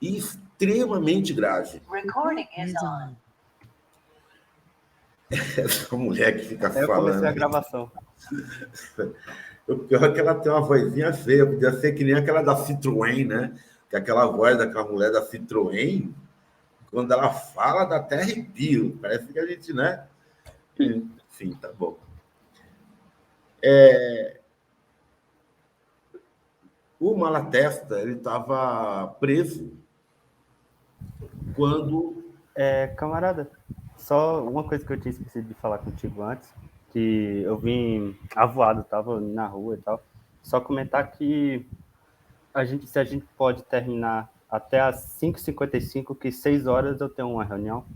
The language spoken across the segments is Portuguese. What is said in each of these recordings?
e extremamente grave. Recording is on. Essa mulher que fica Eu falando. comecei a gravação. O pior é que ela tem uma vozinha feia, podia ser que nem aquela da Citroën, né? Que é aquela voz daquela mulher da Citroën, quando ela fala, dá até arrepio. Parece que a gente, né? Enfim, tá bom. O Malatesta, ele estava preso quando... Camarada, só uma coisa que eu tinha esquecido de falar contigo antes, que eu vim avoado, tava na rua e tal. Só comentar que se a gente pode terminar até às 5h55, que 6 horas eu tenho uma reunião.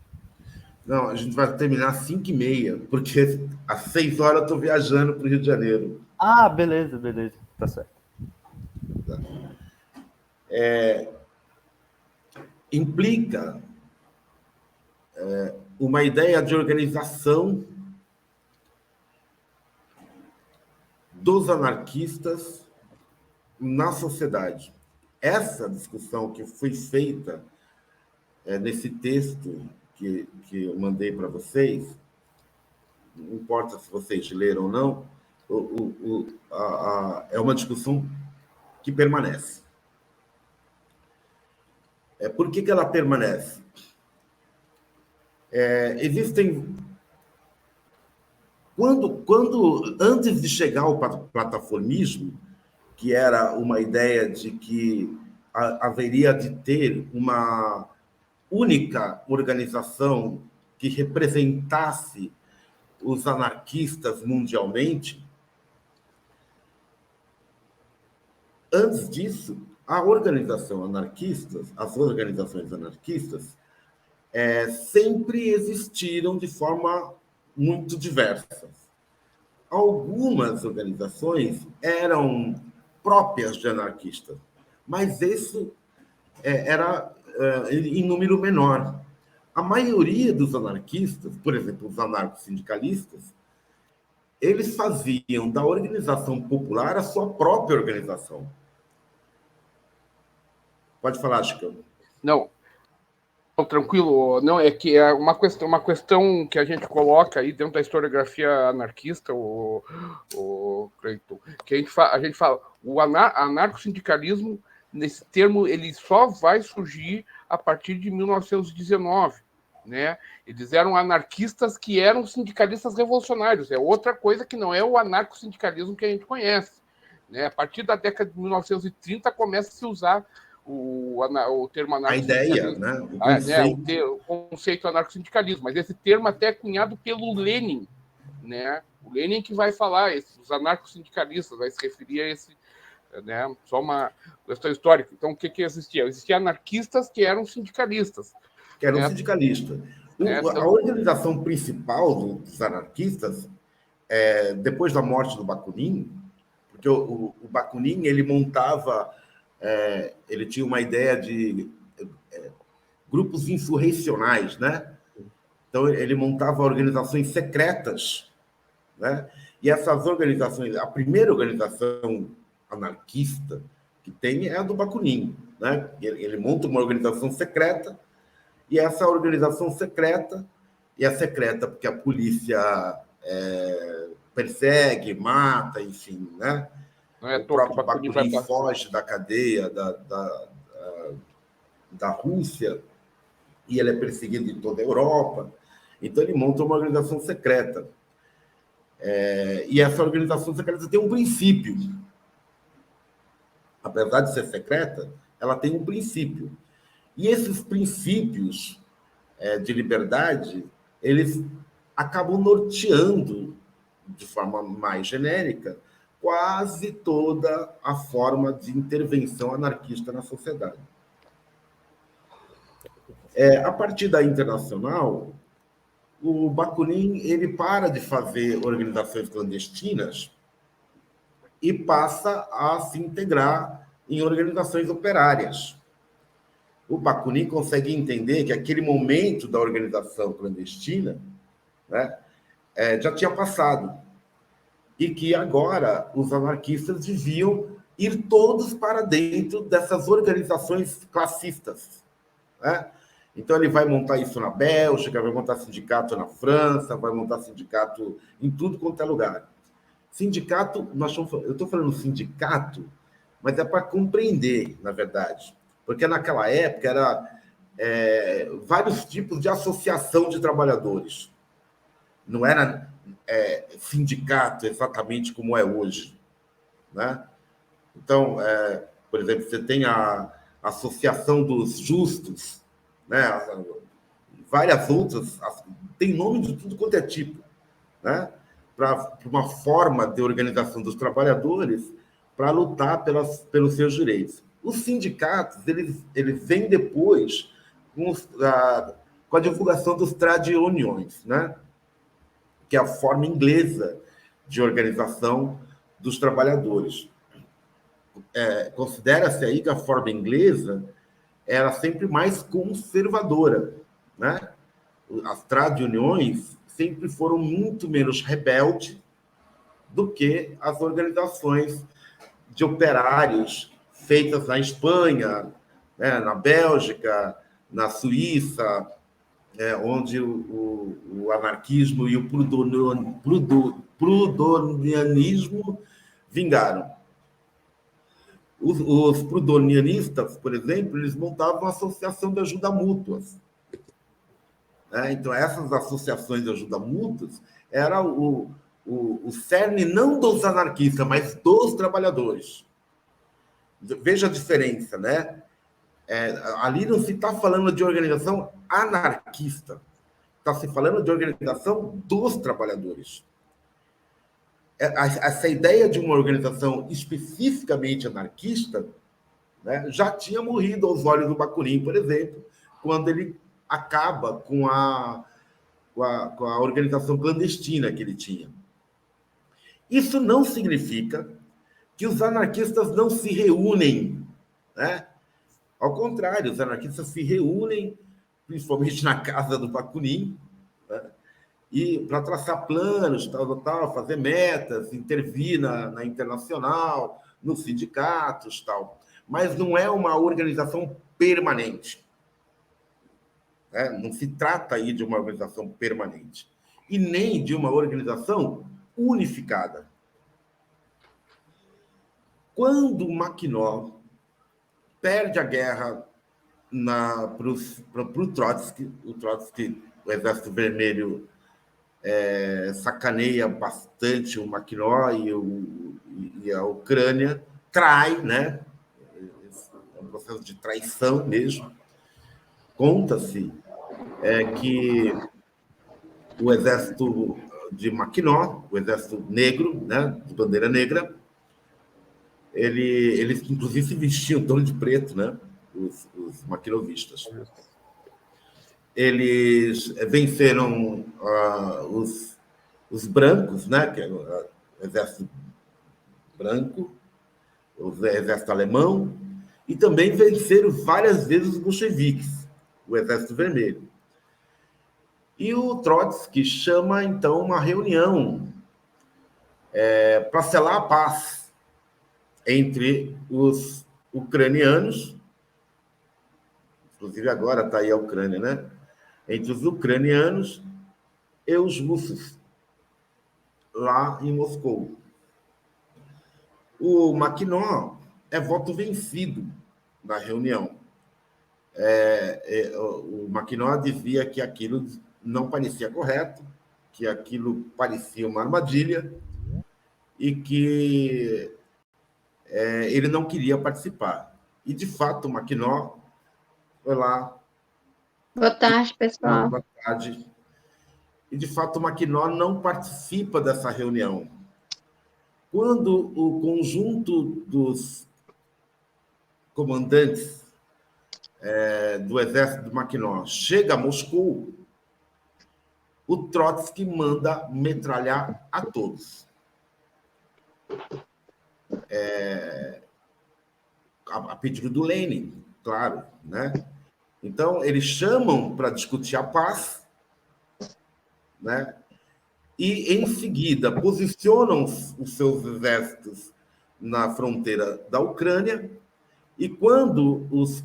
Não, a gente vai terminar às 5h30, porque às 6 horas eu estou viajando para o Rio de Janeiro. Ah, beleza, tá certo. Implica uma ideia de organização dos anarquistas na sociedade. Essa discussão que foi feita nesse texto que eu mandei para vocês, não importa se vocês leram ou não, é uma discussão que permanece. Por que ela permanece? Existem... Antes de chegar ao plataformismo, que era uma ideia de que haveria de ter uma única organização que representasse os anarquistas mundialmente, antes disso, as organizações anarquistas sempre existiram de forma muito diversa. Algumas organizações eram próprias de anarquistas, mas isso era em número menor. A maioria dos anarquistas, por exemplo, os anarcossindicalistas, eles faziam da organização popular a sua própria organização. Pode falar, Chico. Não, tranquilo. Não, é que é uma questão que a gente coloca aí dentro da historiografia anarquista, o Cleiton, que a gente fala, o anarcossindicalismo, nesse termo, ele só vai surgir a partir de 1919, né? Eles eram anarquistas que eram sindicalistas revolucionários, é outra coisa que não é o anarcossindicalismo que a gente conhece, né? A partir da década de 1930 começa a se usar o termo anarcossindicalismo. A ideia, né? O conceito anarcossindicalismo, mas esse termo até é cunhado pelo Lenin, né? O Lenin que vai falar, os anarcossindicalistas, vai se referir a esse, né? Só uma questão histórica. Então, o que existia? Existiam anarquistas que eram sindicalistas. Que eram sindicalistas. A organização principal dos anarquistas, depois da morte do Bakunin, porque o Bakunin, ele montava... ele tinha uma ideia de grupos insurrecionais, né? Então, ele montava organizações secretas, né? E essas organizações, a primeira organização anarquista que tem é a do Bakunin, né? Ele monta uma organização secreta, e essa organização secreta, e é secreta porque a polícia persegue, mata, enfim, né? O próprio Bakunin foge da cadeia da Rússia e ele é perseguido em toda a Europa. Então, ele monta uma organização secreta. E essa organização secreta tem um princípio. Apesar de ser secreta, ela tem um princípio. E esses princípios de liberdade, eles acabam norteando, de forma mais genérica, quase toda a forma de intervenção anarquista na sociedade. A partir da Internacional, o Bakunin ele para de fazer organizações clandestinas e passa a se integrar em organizações operárias. O Bakunin consegue entender que aquele momento da organização clandestina, né, já tinha passado, e que agora os anarquistas deviam ir todos para dentro dessas organizações classistas, né? Então, ele vai montar isso na Bélgica, vai montar sindicato na França, vai montar sindicato em tudo quanto é lugar. Sindicato, eu estou falando sindicato, mas é para compreender, na verdade. Porque naquela época era vários tipos de associação de trabalhadores. Não era sindicato exatamente como é hoje, né? Então, por exemplo, você tem a Associação dos Justos, né? Várias outras, tem nome de tudo quanto é tipo, né? Para uma forma de organização dos trabalhadores para lutar pelos seus direitos. Os sindicatos, eles vêm depois com a divulgação dos trade unions, né? Que é a forma inglesa de organização dos trabalhadores. Considera-se aí que a forma inglesa era sempre mais conservadora, né? As trade uniões sempre foram muito menos rebeldes do que as organizações de operários feitas na Espanha, né, na Bélgica, na Suíça, onde o anarquismo e o prudonianismo vingaram. Os prudonianistas, por exemplo, eles montavam uma associação de ajuda mútuas. Então, essas associações de ajuda mútuas era o cerne não dos anarquistas, mas dos trabalhadores. Veja a diferença, né? Ali não se está falando de organização anarquista, está se falando de organização dos trabalhadores. Essa ideia de uma organização especificamente anarquista, né, já tinha morrido aos olhos do Bakunin, por exemplo, quando ele acaba com a organização clandestina que ele tinha. Isso não significa que os anarquistas não se reúnem, né? Ao contrário, os anarquistas se reúnem, principalmente na casa do Bakunin, né? E para traçar planos, tal, fazer metas, intervir na internacional, nos sindicatos, tal. Mas não é uma organização permanente. Não se trata aí de uma organização permanente. E nem de uma organização unificada. Quando o Mackinac perde a guerra para o Trotsky, o Exército Vermelho sacaneia bastante o Mackinac e a Ucrânia, trai, né? É um processo de traição mesmo. Conta-se que o exército de Mackinac, o exército negro, né, de bandeira negra, eles inclusive se vestiam todo de preto, né, os maquinovistas. Eles venceram os brancos, né, que é o exército branco, o exército alemão, e também venceram várias vezes os bolcheviques, o exército vermelho. E o Trotsky chama, então, uma reunião para selar a paz entre os ucranianos, inclusive agora está aí a Ucrânia, né? Entre os ucranianos e os russos, lá em Moscou. O Mackinac é voto vencido na reunião. O Mackinac dizia que aquilo não parecia correto, que aquilo parecia uma armadilha e que ele não queria participar. E, de fato, o Mackinac foi lá. Boa tarde, pessoal. Boa tarde. E, de fato, o Mackinac não participa dessa reunião. Quando o conjunto dos comandantes do exército do Mackinac chega a Moscou, o Trotsky manda metralhar a todos. A pedido do Lenin, claro, né? Então, eles chamam para discutir a paz, né? E, em seguida, posicionam os seus exércitos na fronteira da Ucrânia, e quando os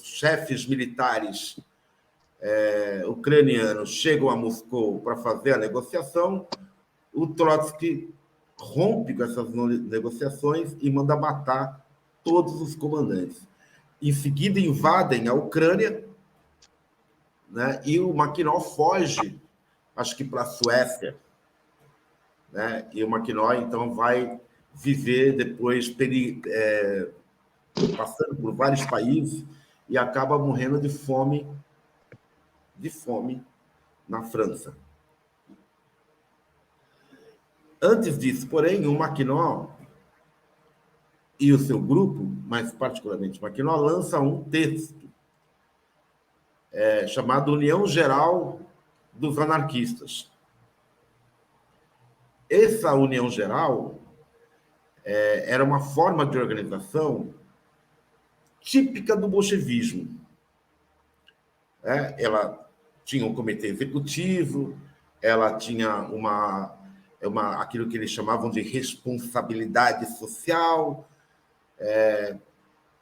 chefes militares ucranianos chegam a Moscou para fazer a negociação, o Trotsky rompe com essas negociações e manda matar todos os comandantes. Em seguida, invadem a Ucrânia, né? E o Makhno foge, acho que para a Suécia, né? E o Makhno, então, vai viver depois, passando por vários países, e acaba morrendo de fome na França. Antes disso, porém, o Makhno e o seu grupo, mais particularmente o Makhno, lança um texto chamado União Geral dos Anarquistas. Essa União Geral era uma forma de organização típica do bolchevismo. Ela tinha um comitê executivo, ela tinha aquilo que eles chamavam de responsabilidade social,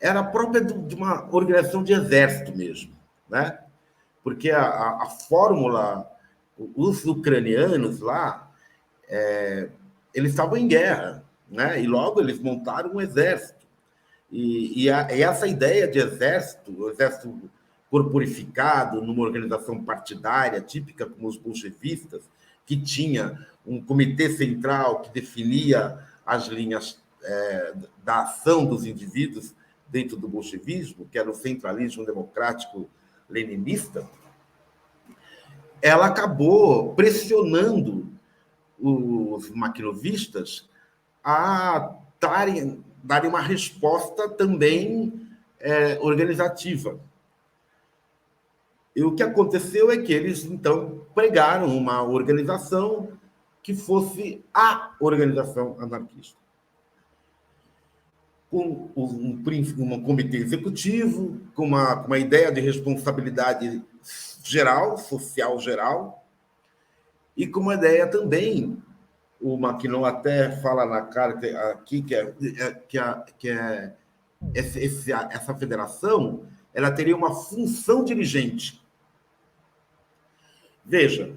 era própria de uma organização de exército mesmo, né? Porque a fórmula, os ucranianos lá, eles estavam em guerra, né? E logo eles montaram um exército. E essa ideia de exército, o exército corporificado, numa organização partidária, típica como os bolchevistas, que tinha um comitê central que definia as linhas da ação dos indivíduos dentro do bolchevismo, que era o centralismo democrático leninista, ela acabou pressionando os makhnovistas a darem uma resposta também organizativa. E o que aconteceu é que eles, então, pregaram uma organização que fosse a organização anarquista, com um comitê executivo, com uma ideia de responsabilidade geral, social geral, e com uma ideia também, o Makhno até fala na carta aqui, que essa federação ela teria uma função dirigente. Veja,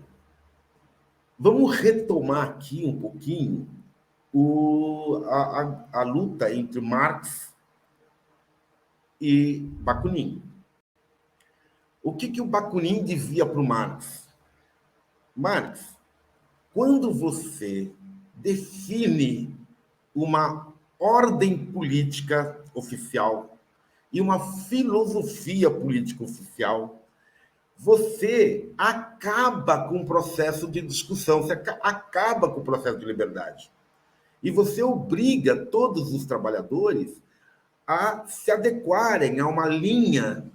vamos retomar aqui um pouquinho a luta entre Marx e Bakunin. O que o Bakunin dizia para o Marx? Marx, quando você define uma ordem política oficial e uma filosofia política oficial, você acaba com o processo de discussão, você acaba com o processo de liberdade. E você obriga todos os trabalhadores a se adequarem a uma linha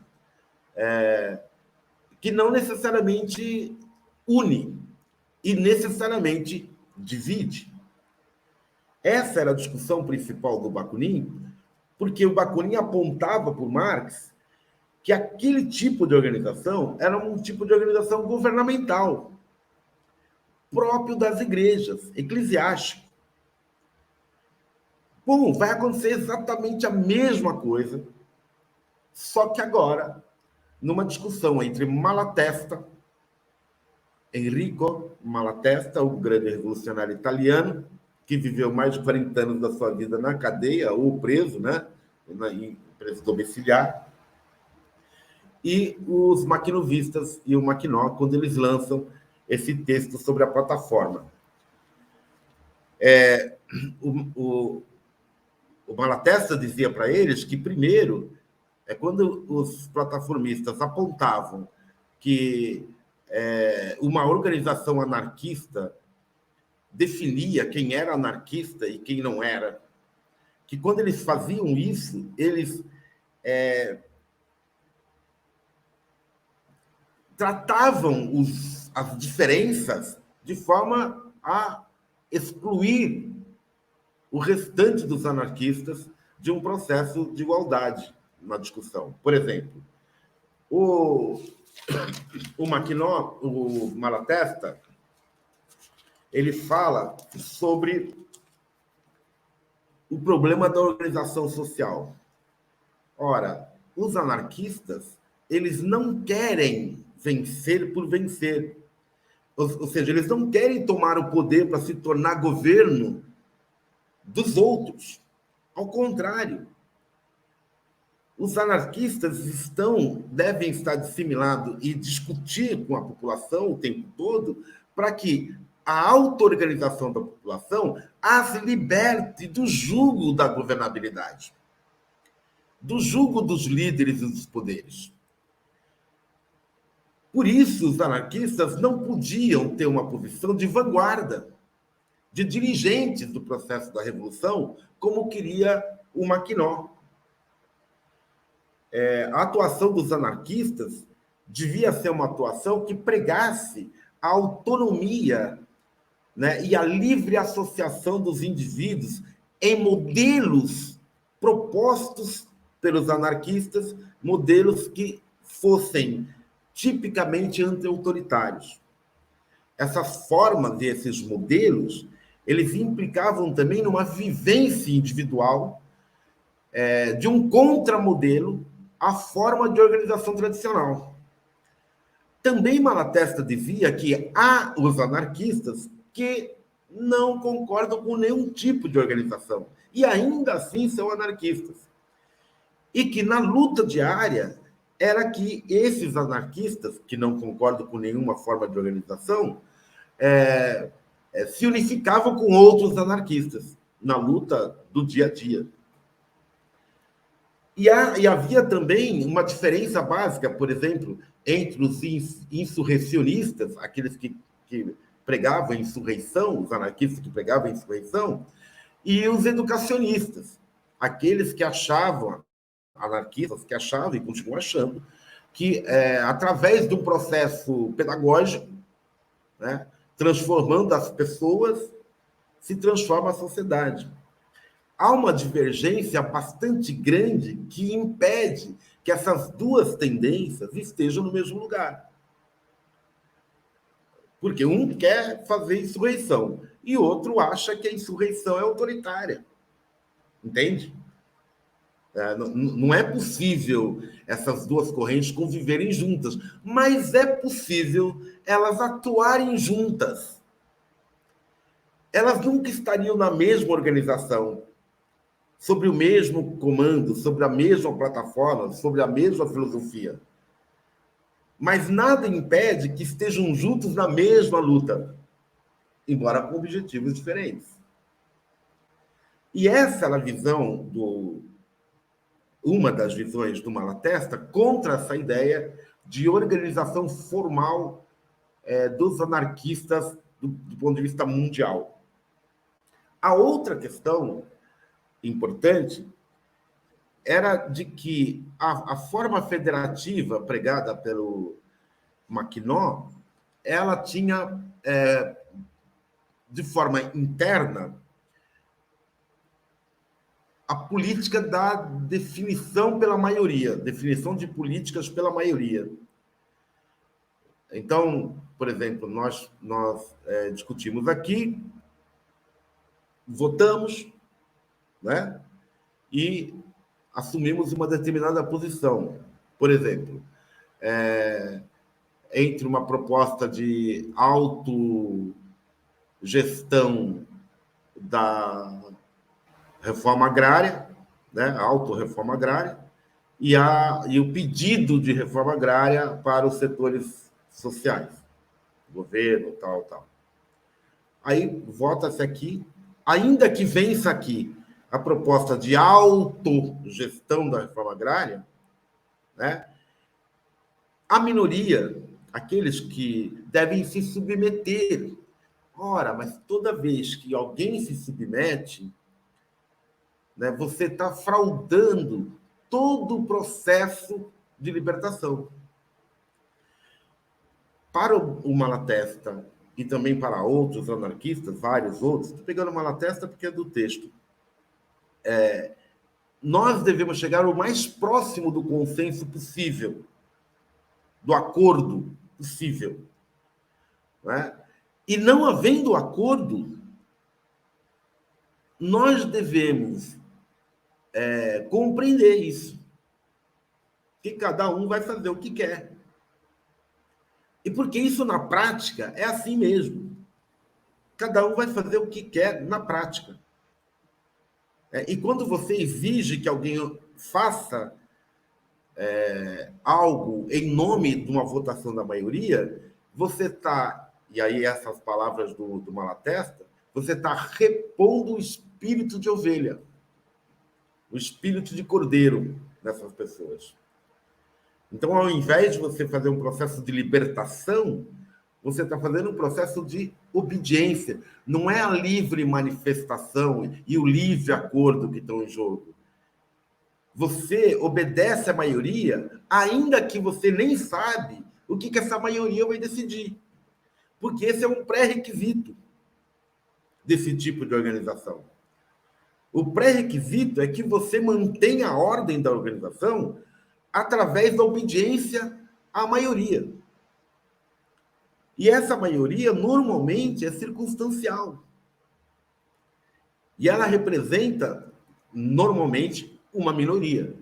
que não necessariamente une e necessariamente divide. Essa era a discussão principal do Bakunin, porque o Bakunin apontava para o Marx que aquele tipo de organização era um tipo de organização governamental, próprio das igrejas, eclesiástico. Bom, vai acontecer exatamente a mesma coisa, só que agora, numa discussão entre Malatesta, Enrico Malatesta, o grande revolucionário italiano, que viveu mais de 40 anos da sua vida na cadeia ou preso, né? Em preso domiciliar, e os makhnovistas e o Makhno, quando eles lançam esse texto sobre a plataforma. O Malatesta dizia para eles que, primeiro, quando os plataformistas apontavam que uma organização anarquista definia quem era anarquista e quem não era, que quando eles faziam isso, eles tratavam as diferenças de forma a excluir o restante dos anarquistas de um processo de igualdade na discussão. Por exemplo, o Makhno, o Malatesta, ele fala sobre o problema da organização social. Ora, os anarquistas, eles não querem vencer por vencer. Ou seja, eles não querem tomar o poder para se tornar governo dos outros. Ao contrário, os anarquistas devem estar disseminados e discutir com a população o tempo todo para que a auto-organização da população as liberte do jugo da governabilidade, do jugo dos líderes e dos poderes. Por isso, os anarquistas não podiam ter uma posição de vanguarda, de dirigentes do processo da revolução, como queria o Maquinó. A atuação dos anarquistas devia ser uma atuação que pregasse a autonomia, né, e a livre associação dos indivíduos em modelos propostos pelos anarquistas, modelos que fossem tipicamente anti-autoritários. Essas formas e esses modelos, eles implicavam também numa vivência individual de um contramodelo à forma de organização tradicional. Também Malatesta dizia que há os anarquistas que não concordam com nenhum tipo de organização e ainda assim são anarquistas. E que na luta diária era que esses anarquistas, que não concordam com nenhuma forma de organização, se unificavam com outros anarquistas na luta do dia a dia. E havia também uma diferença básica, por exemplo, entre os insurrecionistas, aqueles que pregavam a insurreição, os anarquistas que pregavam a insurreição, e os educacionistas, aqueles que achavam, anarquistas que achavam e continuam achando, que através de um processo pedagógico, né, transformando as pessoas, se transforma a sociedade. Há uma divergência bastante grande que impede que essas duas tendências estejam no mesmo lugar. Porque um quer fazer insurreição e outro acha que a insurreição é autoritária. Entende? Não é possível essas duas correntes conviverem juntas, mas é possível elas atuarem juntas. Elas nunca estariam na mesma organização, sobre o mesmo comando, sobre a mesma plataforma, sobre a mesma filosofia. Mas nada impede que estejam juntos na mesma luta, embora com objetivos diferentes. E essa era a visão uma das visões do Malatesta contra essa ideia de organização formal dos anarquistas do ponto de vista mundial. A outra questão importante era de que a forma federativa pregada pelo Maquinó, ela tinha, de forma interna, a política da definição pela maioria, definição de políticas pela maioria. Então, por exemplo, nós discutimos aqui, votamos, né? E assumimos uma determinada posição. Por exemplo, entre uma proposta de autogestão da reforma agrária, né? Autorreforma agrária, e o pedido de reforma agrária para os setores sociais, governo, tal. Aí vota-se aqui, ainda que vença aqui a proposta de autogestão da reforma agrária, né? A minoria, aqueles que devem se submeter. Ora, mas toda vez que alguém se submete, né, você está fraudando todo o processo de libertação. Para o Malatesta e também para outros anarquistas, vários outros, estou pegando o Malatesta porque é do texto, nós devemos chegar o mais próximo do consenso possível, do acordo possível. Né? E não havendo acordo, nós devemos compreender isso, que cada um vai fazer o que quer. E porque isso, na prática, é assim mesmo. Cada um vai fazer o que quer na prática. E quando você exige que alguém faça algo em nome de uma votação da maioria, você está, e aí essas palavras do Malatesta, você está repondo o espírito de ovelha, o espírito de cordeiro dessas pessoas. Então, ao invés de você fazer um processo de libertação, você está fazendo um processo de obediência. Não é a livre manifestação e o livre acordo que estão em jogo. Você obedece à maioria, ainda que você nem sabe o que essa maioria vai decidir. Porque esse é um pré-requisito desse tipo de organização. O pré-requisito é que você mantenha a ordem da organização através da obediência à maioria. E essa maioria, normalmente, é circunstancial. E ela representa, normalmente, uma minoria.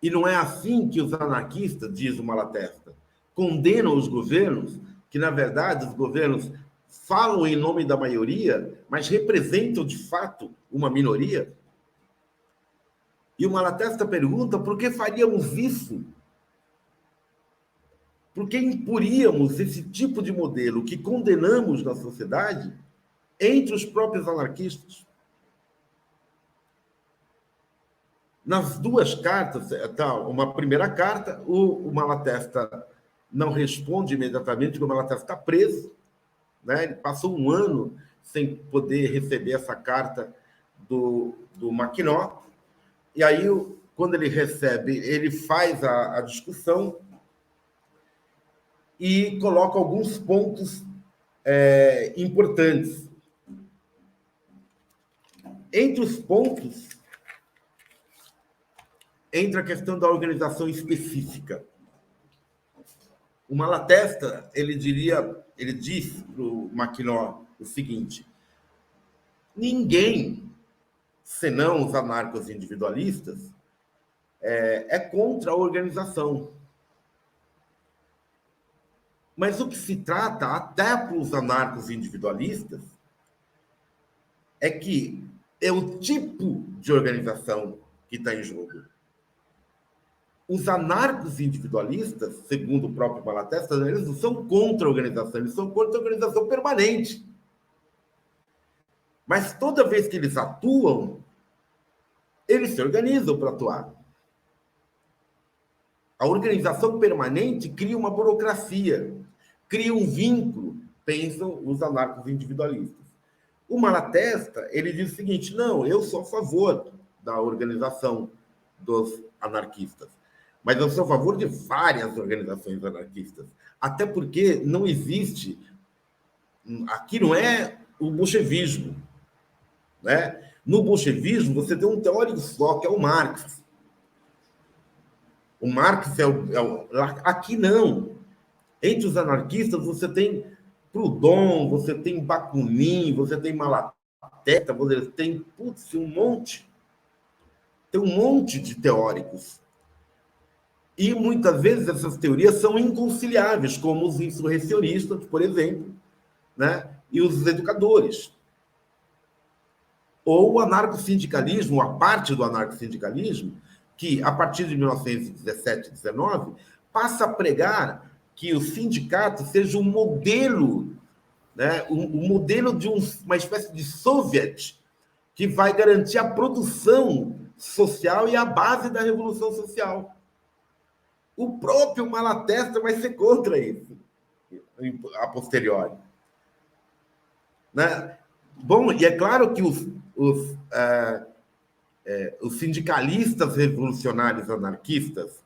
E não é assim que os anarquistas, diz o Malatesta, condenam os governos, que, na verdade, os governos falam em nome da maioria, mas representam, de fato, uma minoria. E o Malatesta pergunta por que faríamos isso? Por que imporíamos esse tipo de modelo que condenamos na sociedade entre os próprios anarquistas? Nas duas cartas, uma primeira carta, o Malatesta não responde imediatamente, porque o Malatesta está preso, né? Ele passou um ano sem poder receber essa carta do Maquinó, e aí, quando ele recebe, ele faz a discussão e coloca alguns pontos importantes. Entre os pontos, entra a questão da organização específica. O Malatesta, ele diz para o Maquinó o seguinte: ninguém, senão os anarcos individualistas, é contra a organização. Mas o que se trata, até para os anarcos individualistas, é que é o tipo de organização que está em jogo. Os anarcos individualistas, segundo o próprio Malatesta, eles não são contra a organização, eles são contra a organização permanente. Mas toda vez que eles atuam, eles se organizam para atuar. A organização permanente cria uma burocracia, cria um vínculo, pensam os anarcos individualistas. O Malatesta, ele diz o seguinte: não, eu sou a favor da organização dos anarquistas, mas eu sou a favor de várias organizações anarquistas, até porque não existe, aqui não é o bolchevismo, né? No bolchevismo, você tem um teórico só, que é o Marx. O Marx aqui não. Entre os anarquistas, você tem Proudhon, você tem Bakunin, você tem Malatesta, você tem, um monte. Tem um monte de teóricos. E, muitas vezes, essas teorias são inconciliáveis, como os insurrecionistas, por exemplo, né? E os educadores. Ou o anarcossindicalismo, a parte do anarcossindicalismo, que, a partir de 1917, 19, passa a pregar que o sindicato seja um modelo, né? um modelo de uma espécie de soviet que vai garantir a produção social e a base da revolução social. O próprio Malatesta vai ser contra isso, a posteriori. Né? Bom, e é claro que os sindicalistas revolucionários anarquistas,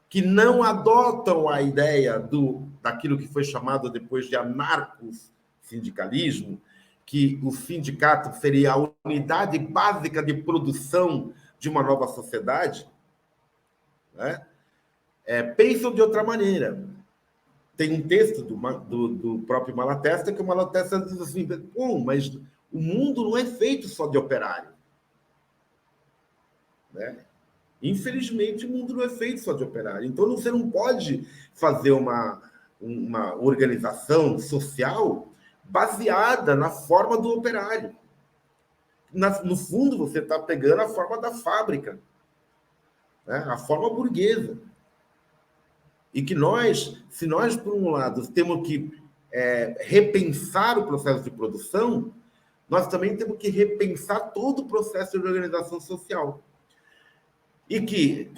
que não adotam a ideia daquilo que foi chamado depois de anarco-sindicalismo, que o sindicato seria a unidade básica de produção de uma nova sociedade, né? Pensam de outra maneira. Tem um texto do próprio Malatesta que o Malatesta diz assim: mas O mundo não é feito só de operário. Né? Infelizmente, o mundo não é feito só de operário. Então, você não pode fazer uma organização social baseada na forma do operário. No fundo, você está pegando a forma da fábrica, né? A forma burguesa. E que se nós, por um lado, temos que repensar o processo de produção, nós também temos que repensar todo o processo de organização social. E que,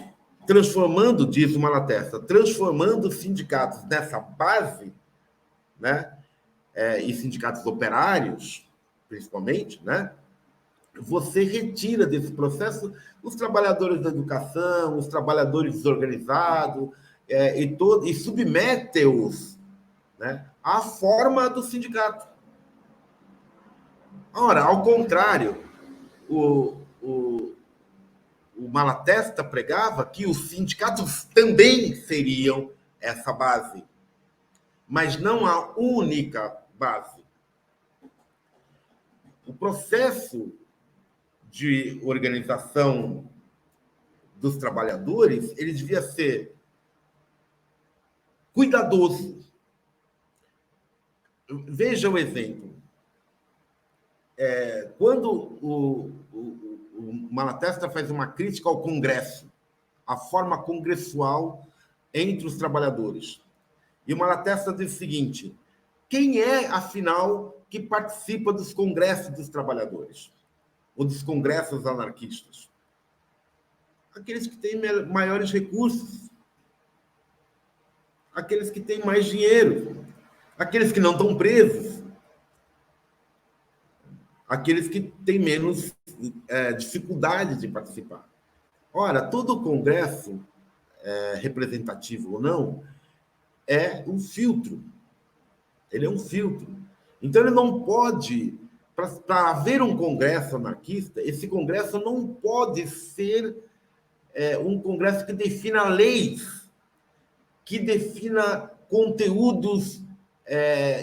diz o Malatesta, transformando os sindicatos nessa base, né, e sindicatos operários, principalmente, né, você retira desse processo os trabalhadores da educação, os trabalhadores desorganizados, e submete-os, né, à forma do sindicato. Ora, ao contrário, o Malatesta pregava que os sindicatos também seriam essa base, mas não a única base. O processo de organização dos trabalhadores, ele devia ser cuidadoso. Veja o exemplo. Quando o Malatesta faz uma crítica ao Congresso, a forma congressual entre os trabalhadores. E o Malatesta diz o seguinte: quem é, afinal, que participa dos congressos dos trabalhadores? Ou dos congressos anarquistas? Aqueles que têm maiores recursos, aqueles que têm mais dinheiro, aqueles que não estão presos, aqueles que têm menos dificuldade de participar. Ora, todo congresso, representativo ou não, é um filtro. Ele é um filtro. Então, ele não pode... Para haver um congresso anarquista, esse congresso não pode ser um congresso que defina leis, que defina conteúdos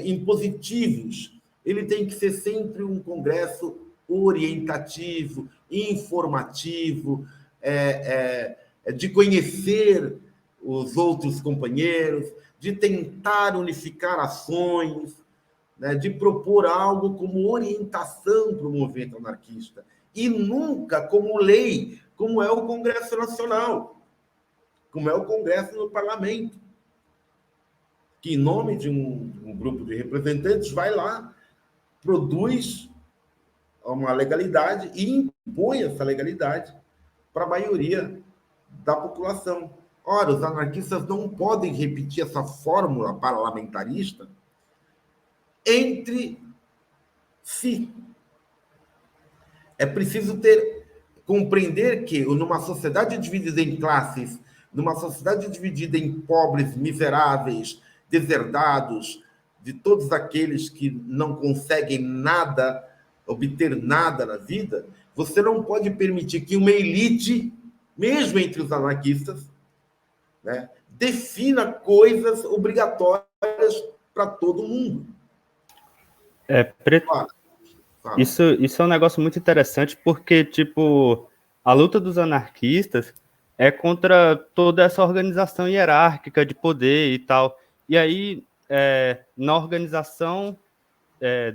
impositivos. Ele tem que ser sempre um congresso orientativo, informativo, de conhecer os outros companheiros, de tentar unificar ações, né, de propor algo como orientação para o movimento anarquista, e nunca como lei, como é o Congresso Nacional, como é o Congresso no Parlamento, que, em nome de um grupo de representantes, vai lá, produz uma legalidade e impõe essa legalidade para a maioria da população. Ora, os anarquistas não podem repetir essa fórmula parlamentarista entre si. É preciso compreender que, numa sociedade dividida em classes, numa sociedade dividida em pobres, miseráveis, deserdados, de todos aqueles que não conseguem nada, obter nada na vida, você não pode permitir que uma elite, mesmo entre os anarquistas, né, defina coisas obrigatórias para todo mundo. Preto, isso é um negócio muito interessante, porque, tipo, a luta dos anarquistas é contra toda essa organização hierárquica de poder e tal. E aí, na organização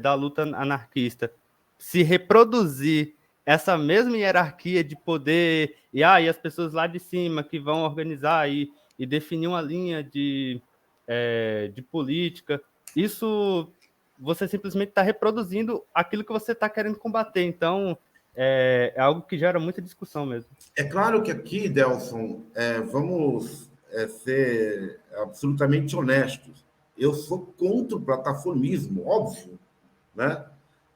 da luta anarquista, se reproduzir essa mesma hierarquia de poder, e as pessoas lá de cima que vão organizar e definir uma linha de política, isso... você simplesmente está reproduzindo aquilo que você está querendo combater. Então, é algo que gera muita discussão mesmo. É claro que aqui, Delson, vamos ser absolutamente honestos. Eu sou contra o plataformismo, óbvio, né?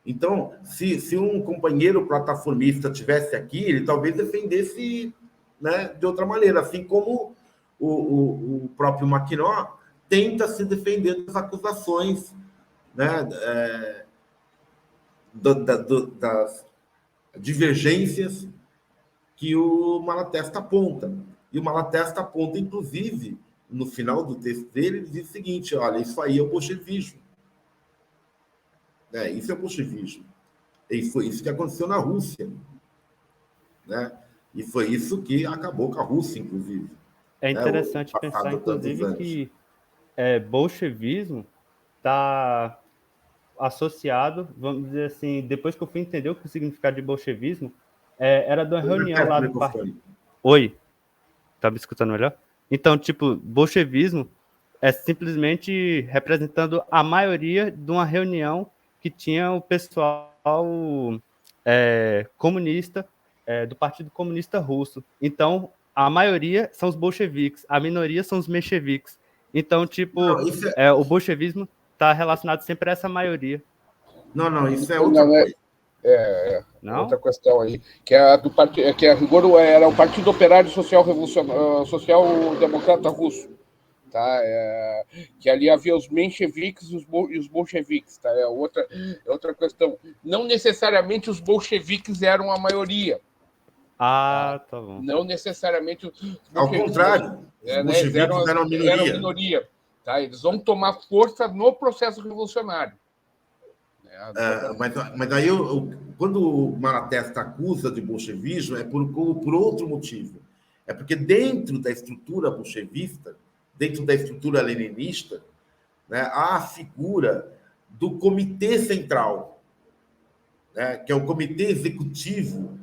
Então, se um companheiro plataformista tivesse aqui, ele talvez defendesse, né, de outra maneira, assim como o próprio Maquinó tenta se defender das acusações, né, das divergências que o Malatesta aponta. E o Malatesta aponta, inclusive, no final do texto dele, ele diz o seguinte: olha, isso aí é o bolchevismo. Isso é o bolchevismo. E foi isso que aconteceu na Rússia, né? E foi isso que acabou com a Rússia, inclusive. É interessante pensar, inclusive, que bolchevismo está associado, vamos dizer assim, depois que eu fui entender o que o significado de bolchevismo, era de uma reunião lá do partido. Oi, tá me escutando melhor? Então, tipo, bolchevismo é simplesmente representando a maioria de uma reunião que tinha o pessoal comunista do Partido Comunista Russo. Então, a maioria são os bolcheviques, a minoria são os mencheviques. Então, tipo, o bolchevismo está relacionado sempre a essa maioria. Não, isso é outra coisa. Não? Outra questão aí, que é do partido, que a rigor era o Partido Operário Social Revolucionário, Social Democrata Russo, tá? Que ali havia os mencheviques e os bolcheviques, tá? É outra questão. Não necessariamente os bolcheviques eram a maioria. Tá bom. Não necessariamente os bolcheviques. Ao contrário, os bolcheviques eram a minoria. Tá? Eles vão tomar força no processo revolucionário. Mas aí, quando o Malatesta acusa de bolchevismo, é por outro motivo. É porque dentro da estrutura bolchevista, dentro da estrutura leninista, né, há a figura do Comitê Central, né, que é o Comitê Executivo,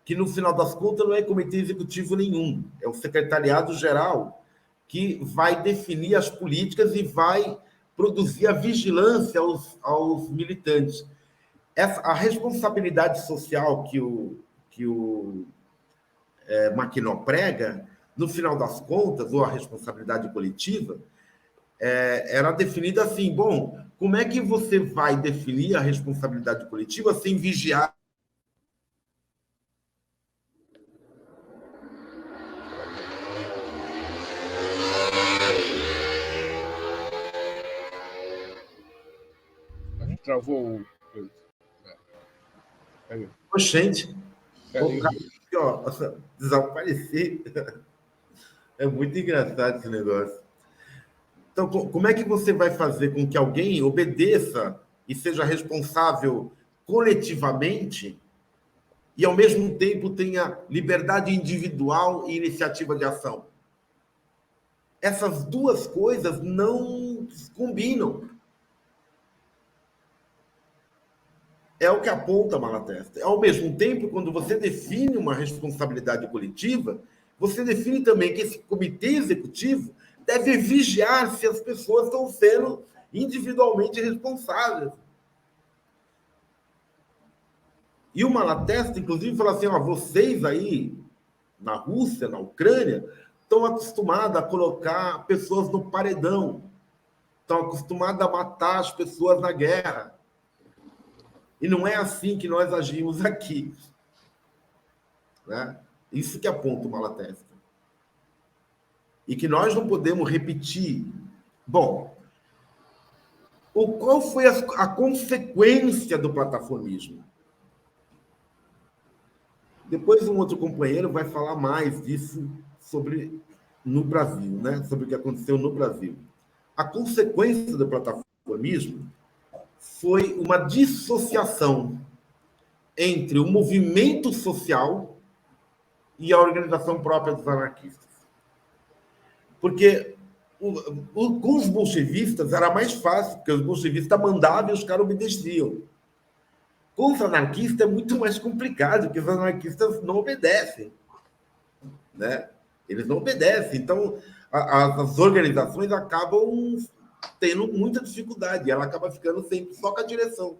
que no final das contas não é comitê executivo nenhum, é o Secretariado-Geral, que vai definir as políticas e vai produzir a vigilância aos militantes. A responsabilidade social que o Maquinó prega, no final das contas, ou a responsabilidade coletiva, era definida assim: bom, como é que você vai definir a responsabilidade coletiva sem vigiar? Travou o. Gente, desaparecer. É muito engraçado esse negócio. Então, como é que você vai fazer com que alguém obedeça e seja responsável coletivamente e, ao mesmo tempo, tenha liberdade individual e iniciativa de ação? Essas duas coisas não combinam. É o que aponta Malatesta. Ao mesmo tempo, quando você define uma responsabilidade coletiva, você define também que esse comitê executivo deve vigiar se as pessoas estão sendo individualmente responsáveis. E o Malatesta, inclusive, fala assim: vocês aí, na Rússia, na Ucrânia, estão acostumados a colocar pessoas no paredão, estão acostumados a matar as pessoas na guerra. E não é assim que nós agimos aqui. Né? Isso que aponta o Malatesta. E que nós não podemos repetir. Bom, qual foi a consequência do plataformismo? Depois um outro companheiro vai falar mais disso no Brasil, né? Sobre o que aconteceu no Brasil. A consequência do plataformismo foi uma dissociação entre o movimento social e a organização própria dos anarquistas. Porque com os bolchevistas era mais fácil, porque os bolchevistas mandavam e os caras obedeciam. Com os anarquistas é muito mais complicado, porque os anarquistas não obedecem. Né? Eles não obedecem. Então, as organizações acabam tendo muita dificuldade. Ela acaba ficando sempre só com a direção.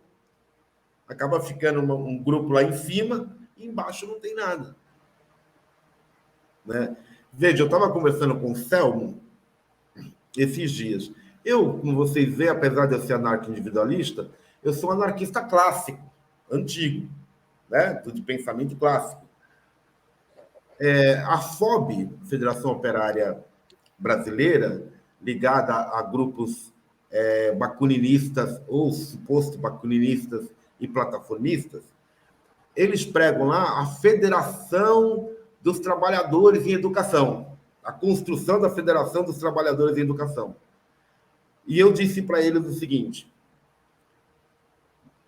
Acaba ficando um grupo lá em cima e embaixo não tem nada. Né? Veja, eu estava conversando com o Selmo esses dias. Eu, como vocês veem, apesar de eu ser anarco-individualista, eu sou um anarquista clássico, antigo, né? De pensamento clássico. A FOB, Federação Operária Brasileira, ligada a grupos bacuninistas ou supostos bacuninistas e plataformistas, eles pregam lá a Federação dos Trabalhadores em Educação, a construção da Federação dos Trabalhadores em Educação. E eu disse para eles o seguinte: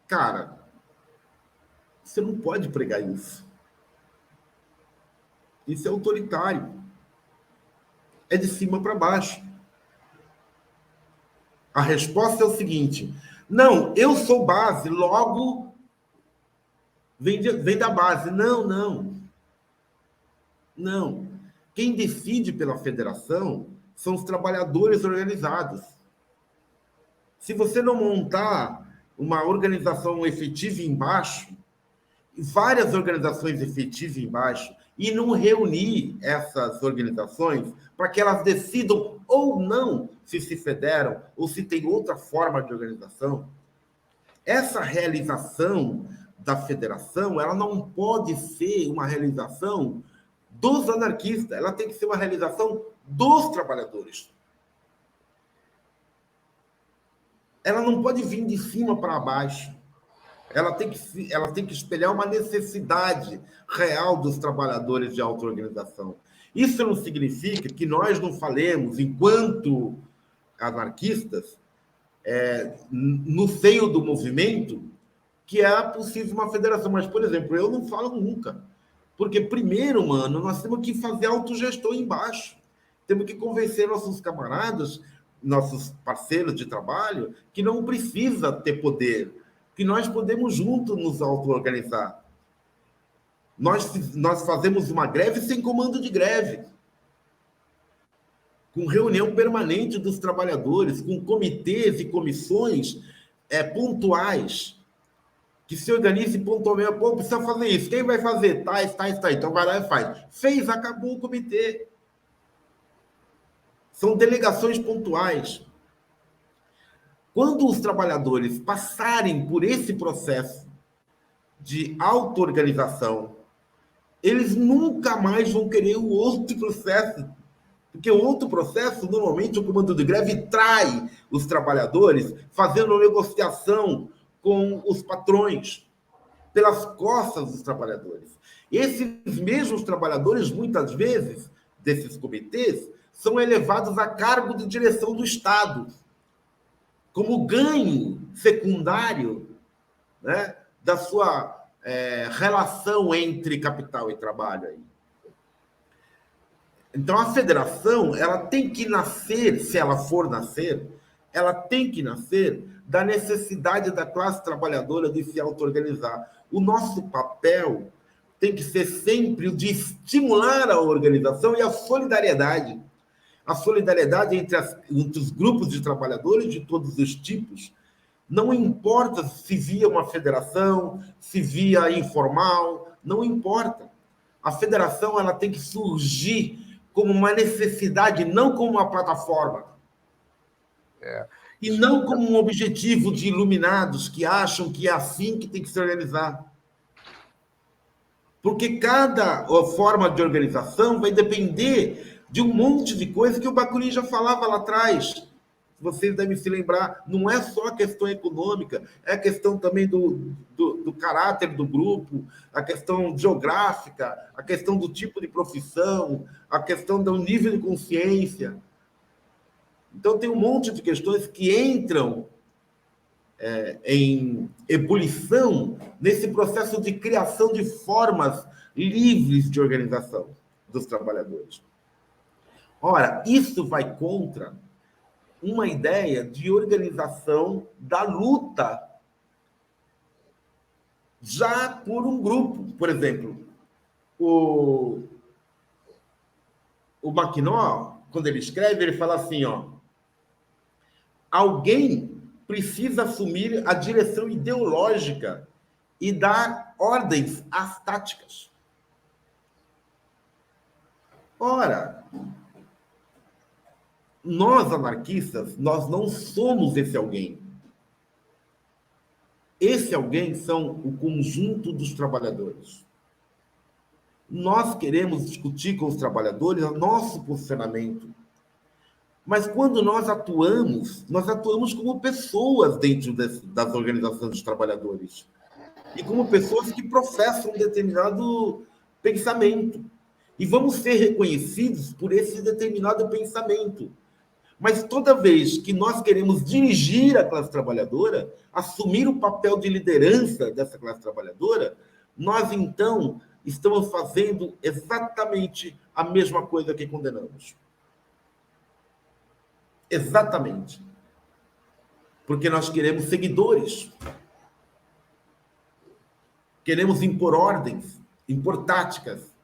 cara, Você não pode pregar isso. Isso é autoritário. É de cima para baixo. A resposta é o seguinte: não, eu sou base, logo vem da base. Não, não. Não. Quem decide pela federação são os trabalhadores organizados. Se você não montar uma organização efetiva embaixo, várias organizações efetivas embaixo, e não reunir essas organizações para que elas decidam ou não se federam ou se tem outra forma de organização, essa realização da federação, ela não pode ser uma realização dos anarquistas, ela tem que ser uma realização dos trabalhadores. Ela não pode vir de cima para baixo. Ela tem que espelhar uma necessidade real dos trabalhadores de auto-organização. Isso não significa que nós não falemos, enquanto anarquistas, no seio do movimento, que é possível uma federação. Mas, por exemplo, eu não falo nunca. Porque, primeiro, mano, nós temos que fazer autogestão embaixo. Temos que convencer nossos camaradas, nossos parceiros de trabalho, que não precisa ter poder, que nós podemos juntos nos auto-organizar. Nós fazemos uma greve sem comando de greve, com reunião permanente dos trabalhadores, com comitês e comissões pontuais, que se organize pontualmente. Pô, precisa fazer isso. Quem vai fazer? Tá. Então vai lá e faz. Fez, acabou o comitê. São delegações pontuais. Quando os trabalhadores passarem por esse processo de auto-organização, eles nunca mais vão querer o outro processo. Porque o outro processo, normalmente, o comando de greve trai os trabalhadores fazendo negociação com os patrões, pelas costas dos trabalhadores. Esses mesmos trabalhadores, muitas vezes, desses comitês, são elevados a cargo de direção do Estado, como ganho secundário, né, da sua relação entre capital e trabalho. Aí. Então, a federação, ela tem que nascer, se ela for nascer, ela tem que nascer da necessidade da classe trabalhadora de se auto-organizar. O nosso papel tem que ser sempre o de estimular a organização e a solidariedade. A solidariedade entre os grupos de trabalhadores de todos os tipos, não importa se via uma federação, se via informal, não importa. A federação, ela tem que surgir como uma necessidade, não como uma plataforma. E não como um objetivo de iluminados que acham que é assim que tem que se organizar. Porque cada forma de organização vai depender de um monte de coisa que o Bakunin já falava lá atrás. Vocês devem se lembrar, não é só a questão econômica, é a questão também do caráter do grupo, a questão geográfica, a questão do tipo de profissão, a questão do nível de consciência. Então, tem um monte de questões que entram em ebulição nesse processo de criação de formas livres de organização dos trabalhadores. Ora, isso vai contra uma ideia de organização da luta já por um grupo. Por exemplo, o Mackinac, quando ele escreve, ele fala assim, alguém precisa assumir a direção ideológica e dar ordens às táticas. Ora, nós, anarquistas, nós não somos esse alguém. Esse alguém são o conjunto dos trabalhadores. Nós queremos discutir com os trabalhadores o nosso posicionamento. Mas quando nós atuamos como pessoas dentro das organizações dos trabalhadores. E como pessoas que professam um determinado pensamento. E vamos ser reconhecidos por esse determinado pensamento. Mas toda vez que nós queremos dirigir a classe trabalhadora, assumir o papel de liderança dessa classe trabalhadora, nós, então, estamos fazendo exatamente a mesma coisa que condenamos. Exatamente. Porque nós queremos seguidores. Queremos impor ordens, impor táticas.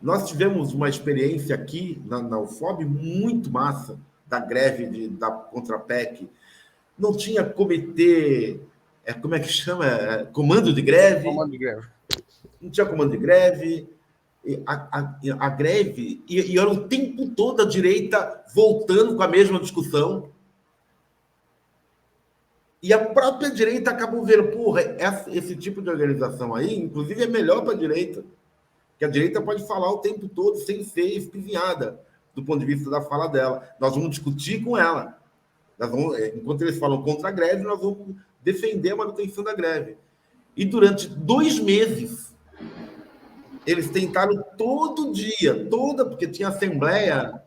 Nós tivemos uma experiência aqui na UFOB muito massa, da greve da contra a PEC. Não tinha comitê, como é que chama? Comando de greve. Comando de greve. Não tinha comando de greve. A greve, e era o tempo todo a direita voltando com a mesma discussão. E a própria direita acabou vendo, porra, esse tipo de organização aí, inclusive, é melhor para a direita. Que a direita pode falar o tempo todo sem ser espizinhada, do ponto de vista da fala dela. Nós vamos discutir com ela. Enquanto eles falam contra a greve, nós vamos defender a manutenção da greve. E durante 2 meses, eles tentaram todo dia, porque tinha assembleia,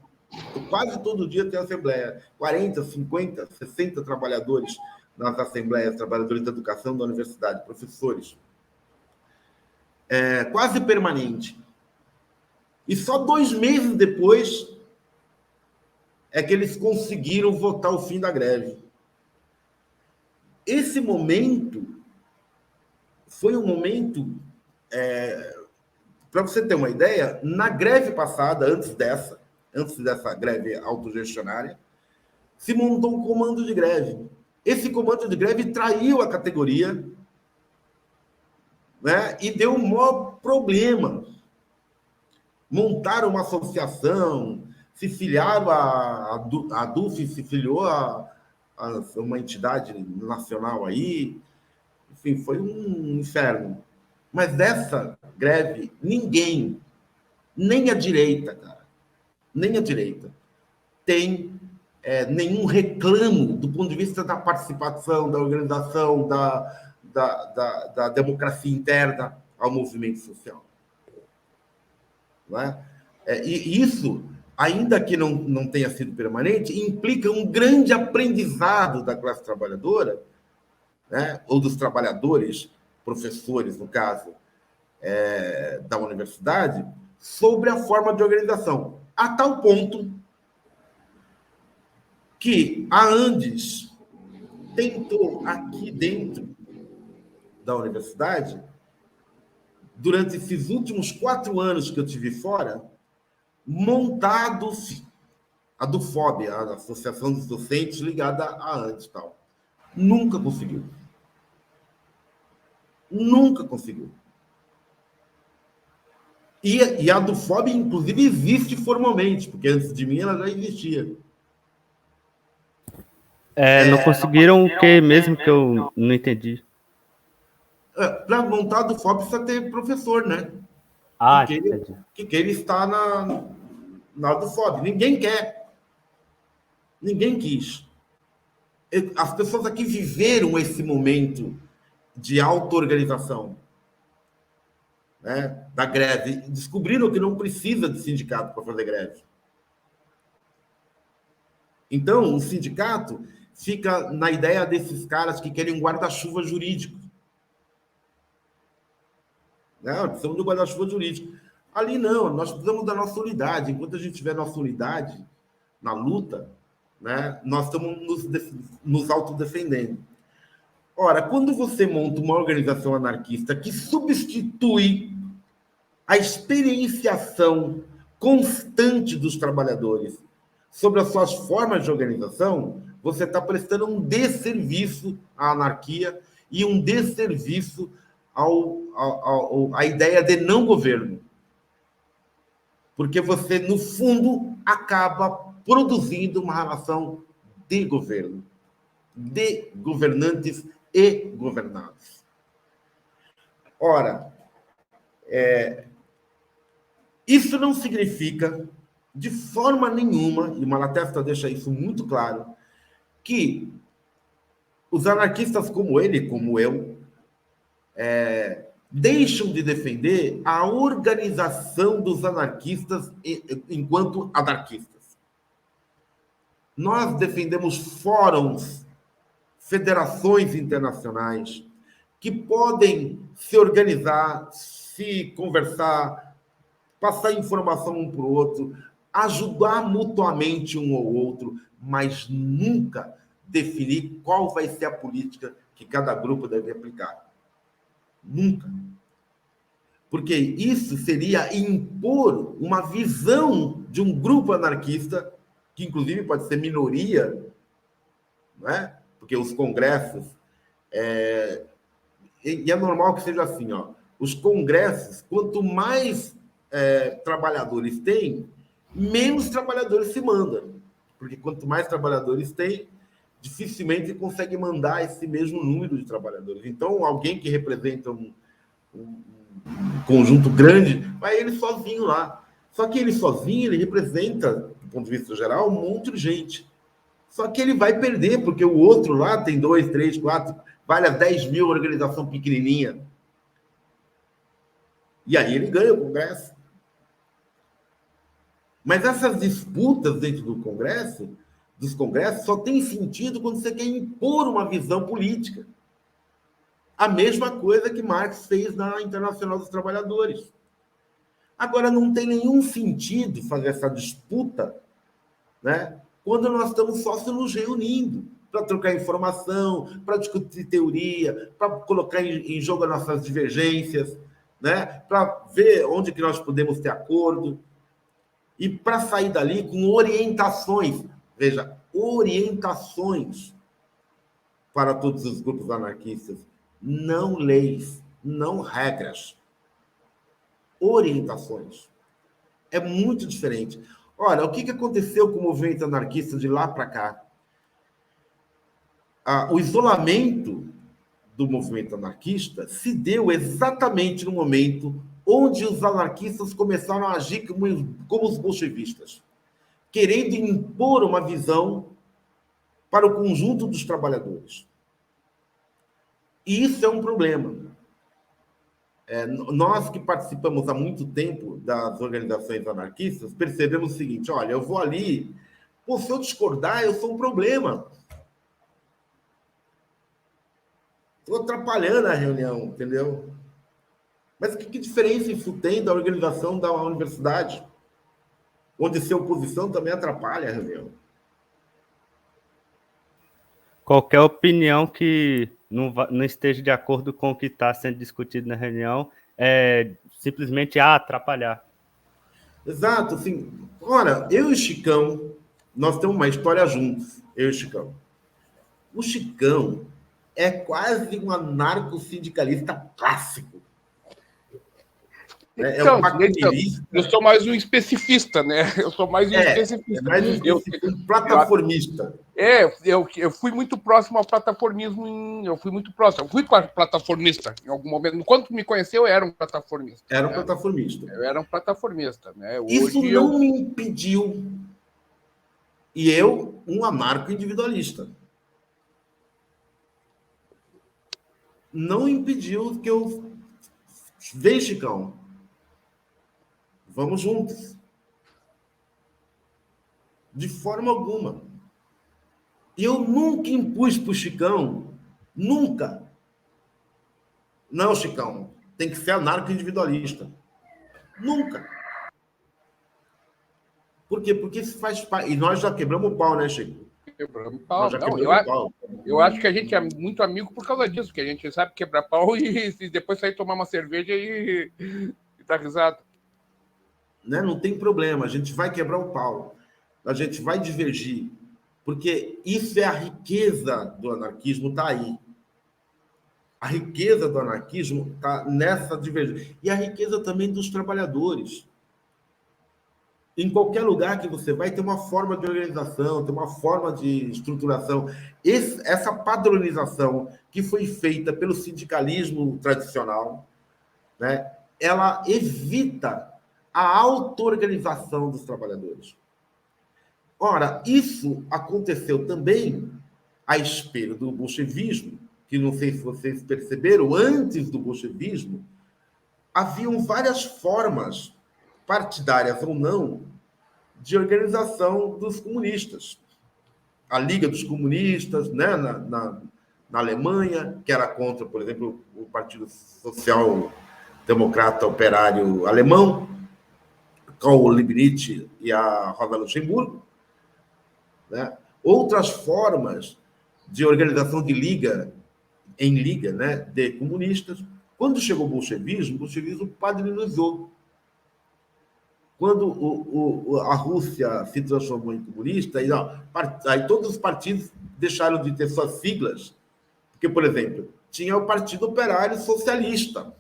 quase todo dia tem assembleia, 40, 50, 60 trabalhadores nas assembleias, trabalhadores da educação da universidade, professores. Quase permanente. E só 2 meses depois é que eles conseguiram votar o fim da greve. Esse momento foi um momento, para você ter uma ideia, na greve passada, antes dessa greve autogestionária, se montou um comando de greve. Esse comando de greve traiu a categoria, né, e deu um maior problema. Montaram uma associação, se filiaram a DUF, se filiou a uma entidade nacional aí. Enfim, foi um inferno. Mas dessa greve, ninguém, nem a direita, cara, nem a direita, tem nenhum reclamo do ponto de vista da participação, da organização, da democracia interna ao movimento social. Não é? E isso, ainda que não tenha sido permanente, implica um grande aprendizado da classe trabalhadora, né, ou dos trabalhadores, professores, no caso, da universidade, sobre a forma de organização, a tal ponto que a Andes tentou, aqui dentro da universidade, durante esses últimos 4 anos que eu tive fora, montar a DUFOB, a Associação dos Docentes, ligada à Andes, tal. Nunca conseguiu. Nunca conseguiu. E a DUFOB, inclusive, existe formalmente, porque antes de mim ela já existia. Não conseguiram o que mesmo que eu não entendi? Para montar a DUFOB precisa ter professor, né? Entendi. Que ele está na DUFOB. Ninguém quer. Ninguém quis. As pessoas aqui viveram esse momento de auto-organização, né, da greve. Descobriram que não precisa de sindicato para fazer greve. Então, o sindicato fica na ideia desses caras que querem um guarda-chuva jurídico. Não, precisamos do guarda-chuva jurídico. Ali não, nós precisamos da nossa unidade. Enquanto a gente tiver nossa unidade na luta, né, nós estamos nos autodefendendo. Ora, quando você monta uma organização anarquista que substitui a experienciação constante dos trabalhadores sobre as suas formas de organização, você está prestando um desserviço à anarquia e um desserviço à ideia de não governo. Porque você, no fundo, acaba produzindo uma relação de governo, de governantes e governados. Ora, isso não significa, de forma nenhuma, e Malatesta deixa isso muito claro, que os anarquistas como ele, como eu, deixam de defender a organização dos anarquistas enquanto anarquistas. Nós defendemos fóruns, federações internacionais, que podem se organizar, se conversar, passar informação um para o outro, ajudar mutuamente um ao outro, mas nunca definir qual vai ser a política que cada grupo deve aplicar. Nunca. Porque isso seria impor uma visão de um grupo anarquista, que inclusive pode ser minoria, não é? Porque os congressos... E é normal que seja assim, ó. Os congressos, quanto mais trabalhadores têm, menos trabalhadores se mandam. Porque quanto mais trabalhadores têm, dificilmente consegue mandar esse mesmo número de trabalhadores. Então, alguém que representa um conjunto grande, vai ele sozinho lá. Só que ele sozinho, ele representa, do ponto de vista geral, um monte de gente. Só que ele vai perder, porque o outro lá tem 2, 3, 4, vale a 10 mil, organização pequenininha. E aí ele ganha o Congresso. Mas essas disputas dentro do Congresso, dos congressos, só tem sentido quando você quer impor uma visão política. A mesma coisa que Marx fez na Internacional dos Trabalhadores. Agora, não tem nenhum sentido fazer essa disputa, né, quando nós estamos só se nos reunindo para trocar informação, para discutir teoria, para colocar em jogo as nossas divergências, né, para ver onde que nós podemos ter acordo e para sair dali com orientações. Veja, orientações para todos os grupos anarquistas. Não leis, não regras. Orientações. É muito diferente. Olha, o que aconteceu com o movimento anarquista de lá para cá? O isolamento do movimento anarquista se deu exatamente no momento onde os anarquistas começaram a agir como os bolchevistas, querendo impor uma visão para o conjunto dos trabalhadores. E isso é um problema. Nós que participamos há muito tempo das organizações anarquistas, percebemos o seguinte: olha, eu vou ali, se eu discordar, eu sou um problema. Estou atrapalhando a reunião, entendeu? Mas que diferença isso tem da organização da universidade, onde ser oposição também atrapalha a reunião? Qualquer opinião que não esteja de acordo com o que está sendo discutido na reunião é simplesmente atrapalhar. Exato, assim. Ora, eu e o Chicão, nós temos uma história juntos, eu e o Chicão. O Chicão é quase um anarco-sindicalista clássico. Então, eu sou mais um especificista, né? Eu sou mais um especificista. Mais um plataformista. Eu fui muito próximo ao plataformismo. Eu fui plataformista em algum momento. Quando me conheceu, eu era um plataformista. Era um plataformista. Eu era um plataformista, né? Isso não me impediu. E eu, um anarco-individualista. Não impediu que eu... Vem, Chicão. Vamos juntos. De forma alguma. E eu nunca impus para o Chicão, nunca. Não, Chicão, tem que ser anarco-individualista. Nunca. Por quê? Porque isso faz parte. E nós já quebramos o pau, né, Chico? Quebramos o pau. Eu acho que a gente é muito amigo por causa disso, que a gente sabe quebrar pau e depois sair tomar uma cerveja e dar risada. Né? Não tem problema, a gente vai quebrar o pau, a gente vai divergir, porque isso é a riqueza do anarquismo, está aí. A riqueza do anarquismo está nessa divergência. E a riqueza também dos trabalhadores. Em qualquer lugar que você vai, tem uma forma de organização, tem uma forma de estruturação. Essa padronização que foi feita pelo sindicalismo tradicional, né, ela evita a auto-organização dos trabalhadores. Ora, isso aconteceu também à espera do bolchevismo, que não sei se vocês perceberam, antes do bolchevismo, haviam várias formas, partidárias ou não, de organização dos comunistas. A Liga dos Comunistas, né, na Alemanha, que era contra, por exemplo, o Partido Social Democrata Operário Alemão, com o Liebknecht e a Rosa Luxemburgo, né? Outras formas de organização de liga, né, de comunistas. Quando chegou o bolchevismo padrinizou. Quando a Rússia se transformou em comunista, aí todos os partidos deixaram de ter suas siglas, porque, por exemplo, tinha o Partido Operário Socialista,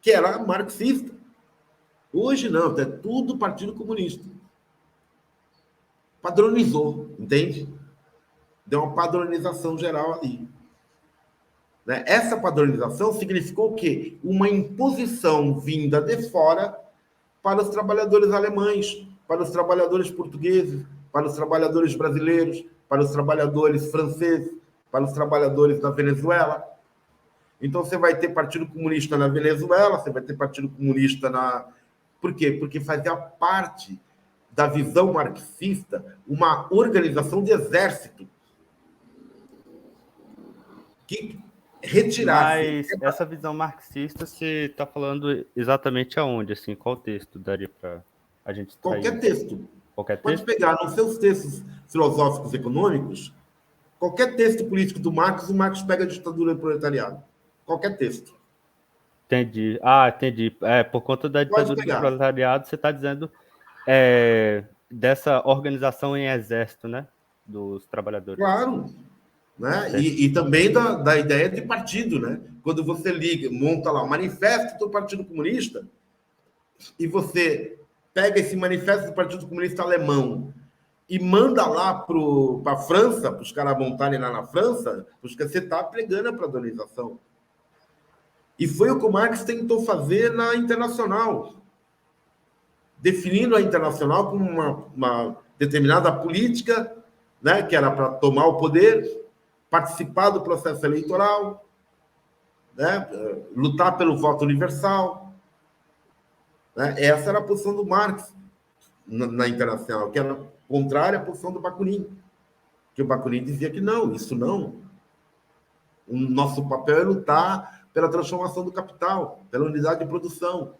que era marxista. Hoje não, é tudo Partido Comunista. Padronizou, entende? Deu uma padronização geral ali. Né? Essa padronização significou o quê? Uma imposição vinda de fora para os trabalhadores alemães, para os trabalhadores portugueses, para os trabalhadores brasileiros, para os trabalhadores franceses, para os trabalhadores da Venezuela. Então, você vai ter Partido Comunista na Venezuela, você vai ter Partido Comunista na... Por quê? Porque fazia parte da visão marxista uma organização de exército que retirasse... Mas essa visão marxista, você está falando exatamente aonde? Assim, qual texto daria para a gente extrair? Qualquer texto. Qualquer Pode texto? pegar nos seus textos filosóficos econômicos, qualquer texto político do Marx, o Marx pega a ditadura do proletariado. Qualquer texto. Entendi. Entendi. Por conta da ditadura do proletariado, você está dizendo dessa organização em exército, né? Dos trabalhadores. Claro. Né? E também da ideia de partido, né? Quando você monta lá o manifesto do Partido Comunista e você pega esse manifesto do Partido Comunista Alemão e manda lá para a França, para os caras montarem lá na França, porque você está pregando a padronização. E foi o que o Marx tentou fazer na Internacional, definindo a Internacional como uma determinada política, né, que era para tomar o poder, participar do processo eleitoral, né, lutar pelo voto universal. Né? Essa era a posição do Marx na Internacional, que era contrária à posição do Bakunin. Que o Bakunin dizia que não, isso não. O nosso papel é lutar pela transformação do capital, pela unidade de produção.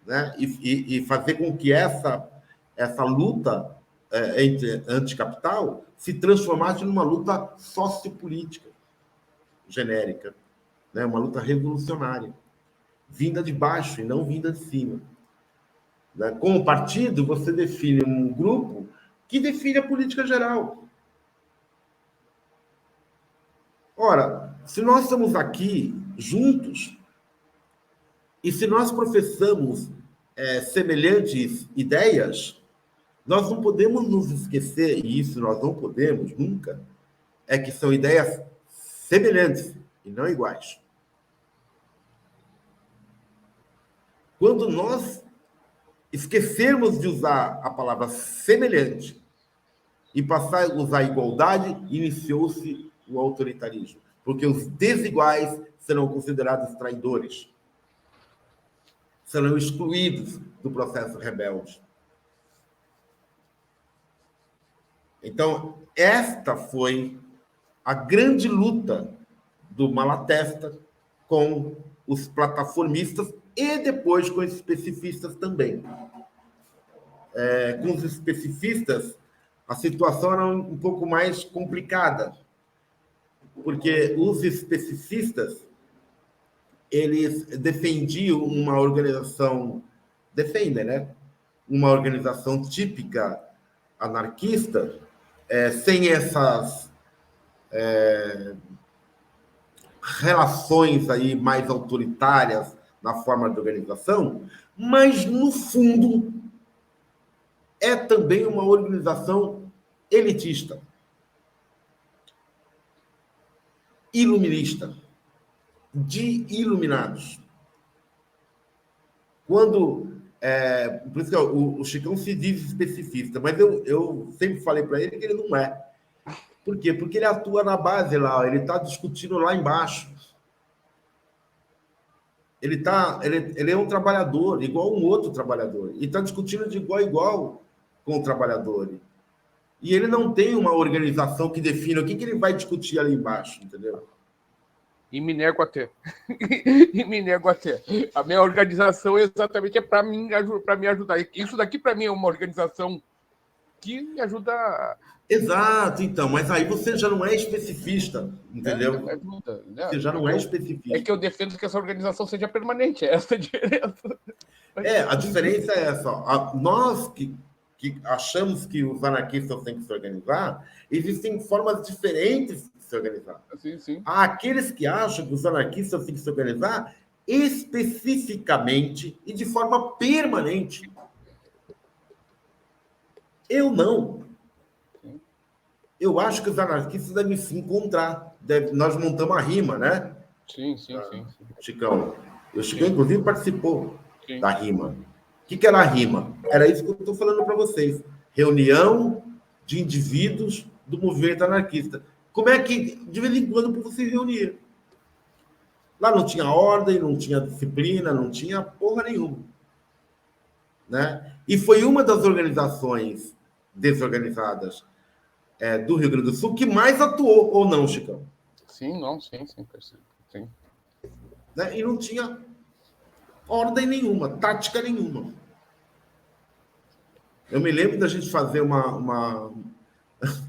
Né? E fazer com que essa luta anticapital se transformasse numa luta sociopolítica genérica, né? Uma luta revolucionária, vinda de baixo e não vinda de cima. Né? Com o partido, você define um grupo que define a política geral. Ora, se nós estamos aqui juntos e se nós professamos semelhantes ideias, nós não podemos nos esquecer, e isso nós não podemos nunca, é que são ideias semelhantes e não iguais. Quando nós esquecermos de usar a palavra semelhante e passar a usar igualdade, iniciou-se o autoritarismo, porque os desiguais serão considerados traidores, serão excluídos do processo rebelde. Então, esta foi a grande luta do Malatesta com os plataformistas e depois com os especificistas também. Com os especificistas, a situação era um pouco mais complicada, porque os especificistas, eles defendiam uma organização, né? Uma organização típica anarquista, sem essas relações aí mais autoritárias na forma de organização, mas, no fundo, é também uma organização elitista, iluminista, de iluminados. Quando... por isso que o Chicão se diz especificista, mas eu sempre falei para ele que ele não é. Por quê? Porque ele atua na base lá, ele está discutindo lá embaixo. Ele é um trabalhador, igual um outro trabalhador, e está discutindo de igual a igual com o trabalhador. e ele não tem uma organização que defina o que ele vai discutir ali embaixo, entendeu? E me nego a ter. E me nego a ter. A minha organização exatamente é para me ajudar. Isso daqui, para mim, é uma organização que me ajuda. Exato, então, mas aí você já não é especificista, entendeu? Você já não é É especificista. que eu defendo que essa organização seja permanente, essa é a diferença. A diferença é essa. Ó. Nós que achamos que os anarquistas têm que se organizar, existem formas diferentes de se organizar. Sim, sim. Há aqueles que acham que os anarquistas têm que se organizar especificamente e de forma permanente. Eu não. Eu acho que os anarquistas devem se encontrar. Nós montamos a rima, né? Sim. Chicão. O Chicão, inclusive, participou da rima. O que era a rima? Era isso que eu estou falando para vocês. Reunião de indivíduos do movimento anarquista. Como é que, de vez em quando, você se reunia? Lá não tinha ordem, não tinha disciplina, não tinha porra nenhuma. Né? E foi uma das organizações desorganizadas do Rio Grande do Sul que mais atuou, ou não, Chicão? Sim, percebo. Sim. Né? E não tinha ordem nenhuma, tática nenhuma. Eu me lembro da gente fazer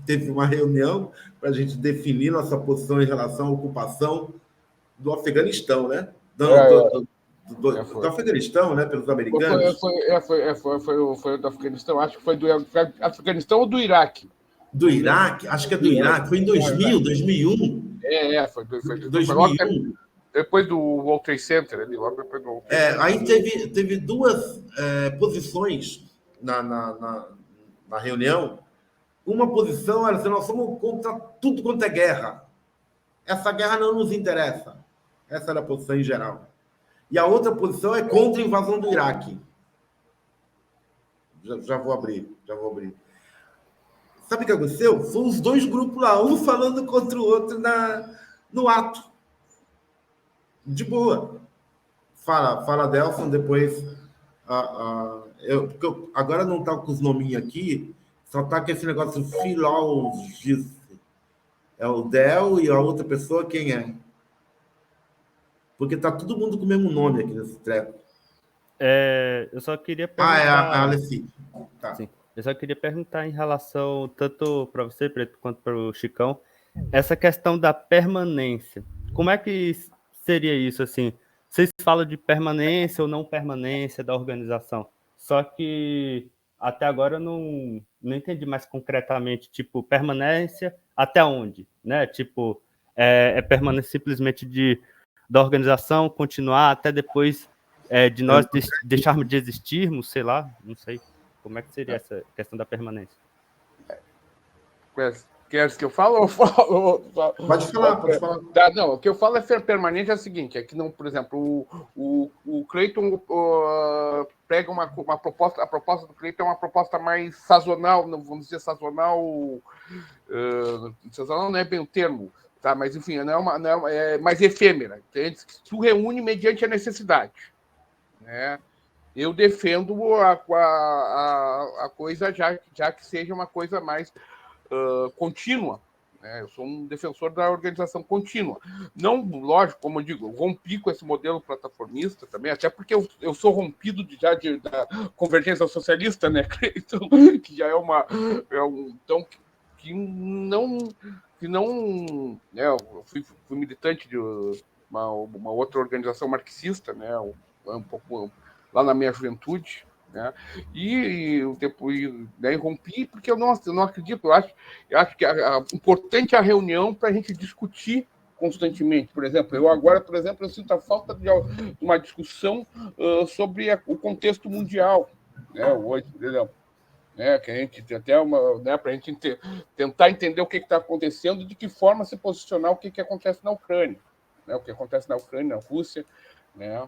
teve uma reunião para a gente definir nossa posição em relação à ocupação do Afeganistão, né? Do Afeganistão, né? Pelos americanos. Foi o do Afeganistão, acho que foi do Afeganistão ou do Iraque? Do Iraque, acho que é do Iraque, foi em 2000, 2001. Foi 2001. Depois do World Trade Center, ali, logo depois do World Trade Center. Aí teve duas posições na reunião. Uma posição era assim: nós somos contra tudo quanto é guerra. Essa guerra não nos interessa. Essa era a posição em geral. E a outra posição é contra a invasão do Iraque. Já vou abrir. Sabe o que aconteceu? Foram os dois grupos lá, um falando contra o outro no ato. De boa. Fala Delson, depois... porque agora não está com os nominhos aqui, só está com esse negócio de filologista. É o Del e a outra pessoa, quem é? Porque tá todo mundo com o mesmo nome aqui nesse treco. Eu só queria perguntar... é a Alessi. Tá. Sim. Eu só queria perguntar em relação, tanto para você, Preto, quanto para o Chicão, essa questão da permanência. Como é que seria isso, assim? Vocês falam de permanência ou não permanência da organização, só que até agora eu não entendi mais concretamente, tipo, permanência até onde, né? Tipo, permanência simplesmente da organização continuar até depois de nós deixarmos de existirmos, sei lá, não sei. Como é que seria essa questão da permanência? Queres que eu fale ou falo? Pode falar. Não, o que eu falo permanente é o seguinte, é que, não, por exemplo, o Clayton pega uma proposta, a proposta do Clayton é uma proposta mais sazonal, não vamos dizer sazonal, sazonal não é bem o termo, tá? Mas, enfim, é mais efêmera, entende? Tu reúne mediante a necessidade, né? Eu defendo a coisa já que seja uma coisa mais contínua. Né? Eu sou um defensor da organização contínua. Não, lógico, como eu digo, eu rompi com esse modelo plataformista também, até porque eu sou rompido da convergência socialista, né? Então, que já então, que não eu fui militante de uma outra organização marxista, né? Um pouco lá na minha juventude, né? E rompi porque eu não acredito. Eu acho que importante a reunião para a gente discutir constantemente. Por exemplo, eu sinto a falta de uma discussão sobre o contexto mundial, né? Hoje, por exemplo, né? Que a gente tem até para a gente tentar entender o que está acontecendo e de que forma se posicionar o que acontece na Ucrânia, né? O que acontece na Ucrânia, na Rússia, né?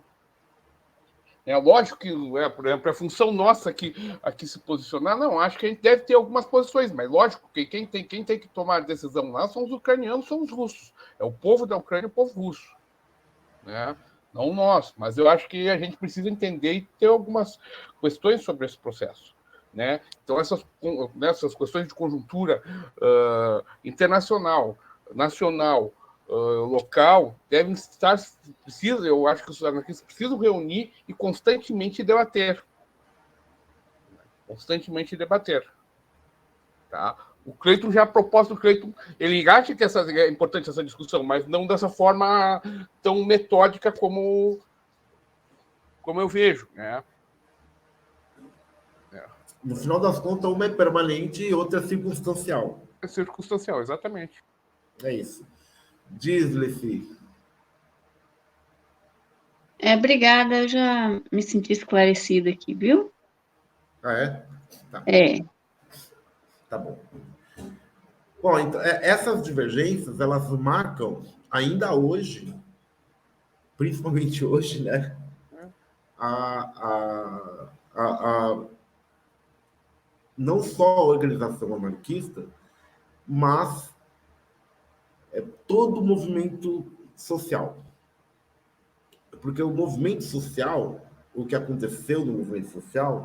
É lógico que, por exemplo, a função nossa aqui se posicionar, não, acho que a gente deve ter algumas posições, mas lógico que quem tem que tomar a decisão lá são os ucranianos, são os russos. É o povo da Ucrânia, o povo russo. Né? Não o nosso, mas eu acho que a gente precisa entender e ter algumas questões sobre esse processo. né? Então, essas questões de conjuntura internacional, nacional, local, devem estar... eu acho que os anarquistas precisam reunir e constantemente debater. Tá? O Cleiton já, a proposta do Cleiton, ele acha que é importante essa discussão, mas não dessa forma tão metódica como eu vejo, né? No final das contas, uma é permanente e outra é circunstancial. É circunstancial, exatamente. É isso. Diz-lhe. Obrigada, eu já me senti esclarecida aqui, viu? Ah, é? Tá. Tá bom. Bom, então, essas divergências, elas marcam, ainda hoje, principalmente hoje, né? Não só a organização anarquista, mas todo o movimento social. Porque o movimento social, o que aconteceu no movimento social,